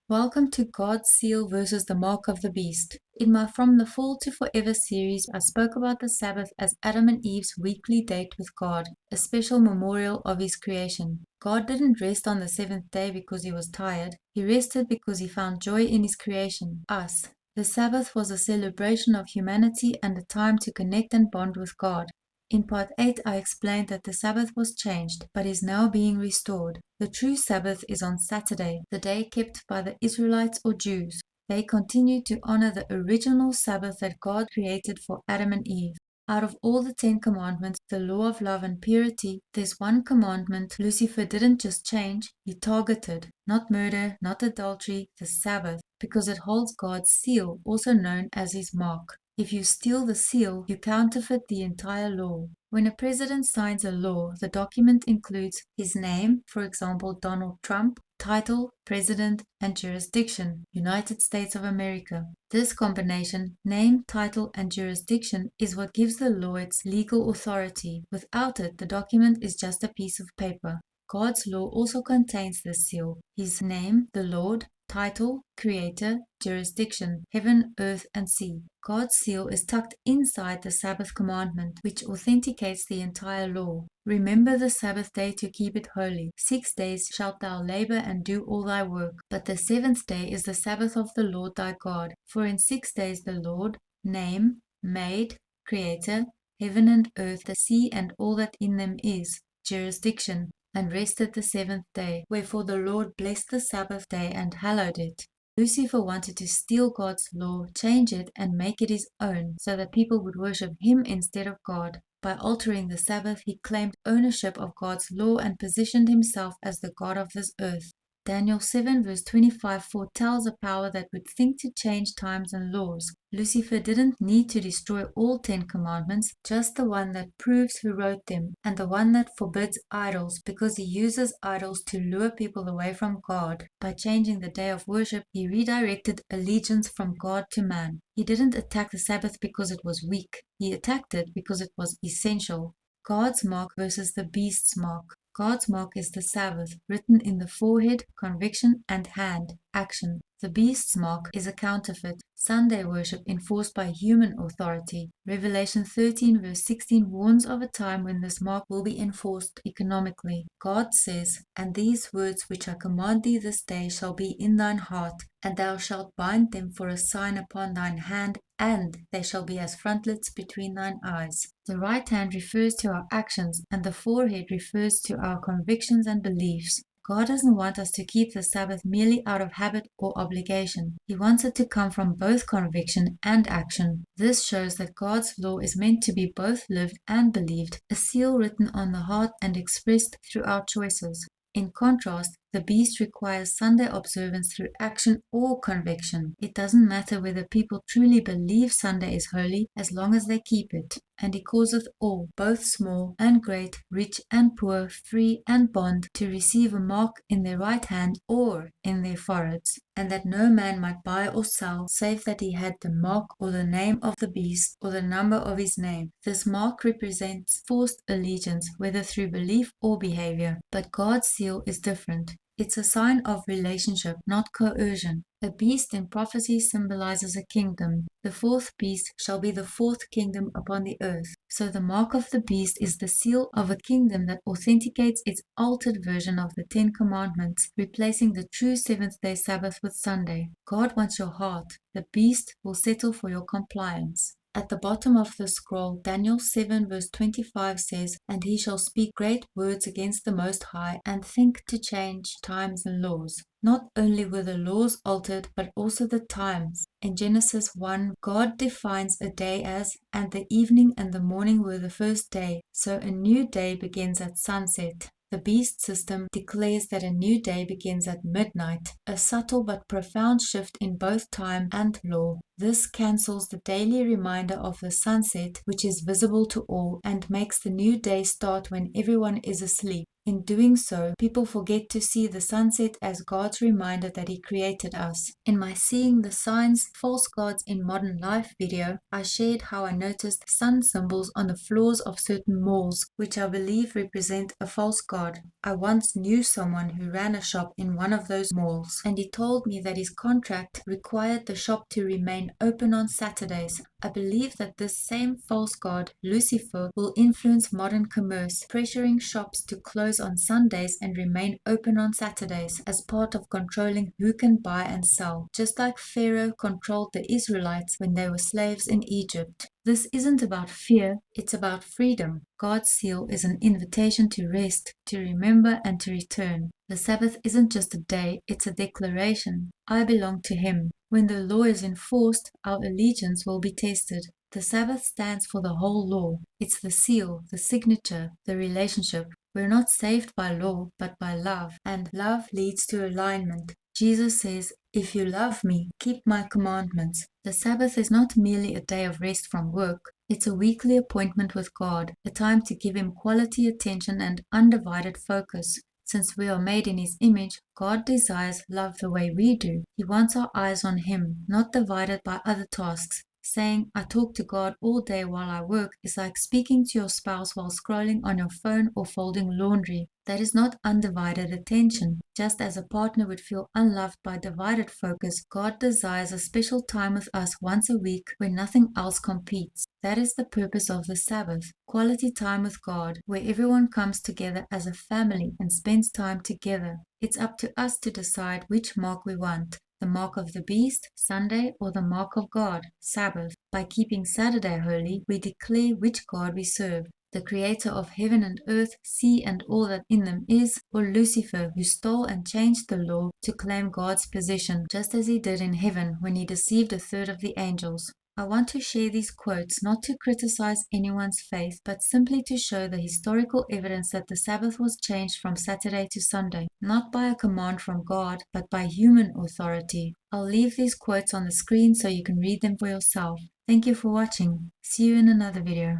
Welcome to God's Seal versus the Mark of the Beast. In my From the Fall to Forever series, I spoke about the Sabbath as Adam and Eve's weekly date with God, a special memorial of His creation. God didn't rest on the seventh day because He was tired. He rested because He found joy in His creation, us. The Sabbath was a celebration of humanity and a time to connect and bond with God. In part 8, I explained that the Sabbath was changed, but is now being restored. The true Sabbath is on Saturday, the day kept by the Israelites or Jews. They continue to honor the original Sabbath that God created for Adam and Eve. Out of all the 10 commandments, the law of love and purity, there's one commandment Lucifer didn't just change, he targeted. Not murder, not adultery, the Sabbath, because it holds God's seal, also known as His mark. If you steal the seal, you counterfeit the entire law. When a president signs a law, the document includes his name, for example, Donald Trump, title, president, and jurisdiction, United States of America. This combination, name, title, and jurisdiction, is what gives the law its legal authority. Without it, the document is just a piece of paper. God's law also contains this seal, His name, the Lord, title, creator, jurisdiction, heaven, earth, and sea. God's seal is tucked inside the Sabbath commandment, which authenticates the entire law. Remember the Sabbath day to keep it holy. 6 days shalt thou labor and do all thy work. But the seventh day is the Sabbath of the Lord thy God. For in 6 days the Lord, name, made, creator, heaven and earth, the sea and all that in them is, jurisdiction, and rested the seventh day. Wherefore the Lord blessed the Sabbath day and hallowed it. Lucifer wanted to steal God's law, change it, and make it his own, so that people would worship him instead of God. By altering the Sabbath, he claimed ownership of God's law and positioned himself as the God of this earth. Daniel 7 verse 25 foretells a power that would think to change times and laws. Lucifer didn't need to destroy all 10 commandments, just the one that proves who wrote them, and the one that forbids idols, because he uses idols to lure people away from God. By changing the day of worship, he redirected allegiance from God to man. He didn't attack the Sabbath because it was weak. He attacked it because it was essential. God's mark versus the beast's mark. God's mark is the Sabbath, written in the forehead, conviction, and hand, action. The beast's mark is a counterfeit, Sunday worship enforced by human authority. Revelation 13 verse 16 warns of a time when this mark will be enforced economically. God says, "And these words which I command thee this day shall be in thine heart, and thou shalt bind them for a sign upon thine hand, and they shall be as frontlets between thine eyes." The right hand refers to our actions, and the forehead refers to our convictions and beliefs. God doesn't want us to keep the Sabbath merely out of habit or obligation. He wants it to come from both conviction and action. This shows that God's law is meant to be both lived and believed, a seal written on the heart and expressed through our choices. In contrast, the beast requires Sunday observance through action or conviction. It doesn't matter whether people truly believe Sunday is holy as long as they keep it. And he causeth all, both small and great, rich and poor, free and bond, to receive a mark in their right hand or in their foreheads, and that no man might buy or sell, save that he had the mark or the name of the beast or the number of his name. This mark represents forced allegiance, whether through belief or behavior. But God's seal is different. It's a sign of relationship, not coercion. A beast in prophecy symbolizes a kingdom. The fourth beast shall be the fourth kingdom upon the earth. So the mark of the beast is the seal of a kingdom that authenticates its altered version of the 10 Commandments, replacing the true seventh-day Sabbath with Sunday. God wants your heart. The beast will settle for your compliance. At the bottom of the scroll, Daniel 7 verse 25 says, "And he shall speak great words against the Most High, and think to change times and laws." Not only were the laws altered, but also the times. In Genesis 1, God defines a day as, "And the evening and the morning were the first day." So a new day begins at sunset. The beast system declares that a new day begins at midnight, a subtle but profound shift in both time and law. This cancels the daily reminder of the sunset, which is visible to all, and makes the new day start when everyone is asleep. In doing so, people forget to see the sunset as God's reminder that He created us. In my Seeing the Signs, False Gods in Modern Life video, I shared how I noticed sun symbols on the floors of certain malls, which I believe represent a false god. I once knew someone who ran a shop in one of those malls, and he told me that his contract required the shop to remain open on Saturdays. I believe that this same false god, Lucifer, will influence modern commerce, pressuring shops to close on Sundays and remain open on Saturdays as part of controlling who can buy and sell, just like Pharaoh controlled the Israelites when they were slaves in Egypt. This isn't about fear, it's about freedom. God's seal is an invitation to rest, to remember, and to return. The Sabbath isn't just a day, it's a declaration. I belong to Him. When the law is enforced, our allegiance will be tested. The Sabbath stands for the whole law. It's the seal, the signature, the relationship. We're not saved by law, but by love, and love leads to alignment. Jesus says, "If you love me, keep my commandments." The Sabbath is not merely a day of rest from work. It's a weekly appointment with God, a time to give Him quality attention and undivided focus. Since we are made in His image, God desires love the way we do. He wants our eyes on Him, not divided by other tasks. Saying, "I talk to God all day while I work," is like speaking to your spouse while scrolling on your phone or folding laundry. That is not undivided attention. Just as a partner would feel unloved by divided focus, God desires a special time with us once a week when nothing else competes. That is the purpose of the Sabbath. Quality time with God, where everyone comes together as a family and spends time together. It's up to us to decide which mark we want. The mark of the beast, Sunday, or the mark of God, Sabbath. By keeping Saturday holy, we declare which God we serve. The creator of heaven and earth, sea and all that in them is, or Lucifer, who stole and changed the law to claim God's position, just as he did in heaven when he deceived a third of the angels. I want to share these quotes not to criticize anyone's faith, but simply to show the historical evidence that the Sabbath was changed from Saturday to Sunday, not by a command from God, but by human authority. I'll leave these quotes on the screen so you can read them for yourself. Thank you for watching. See you in another video.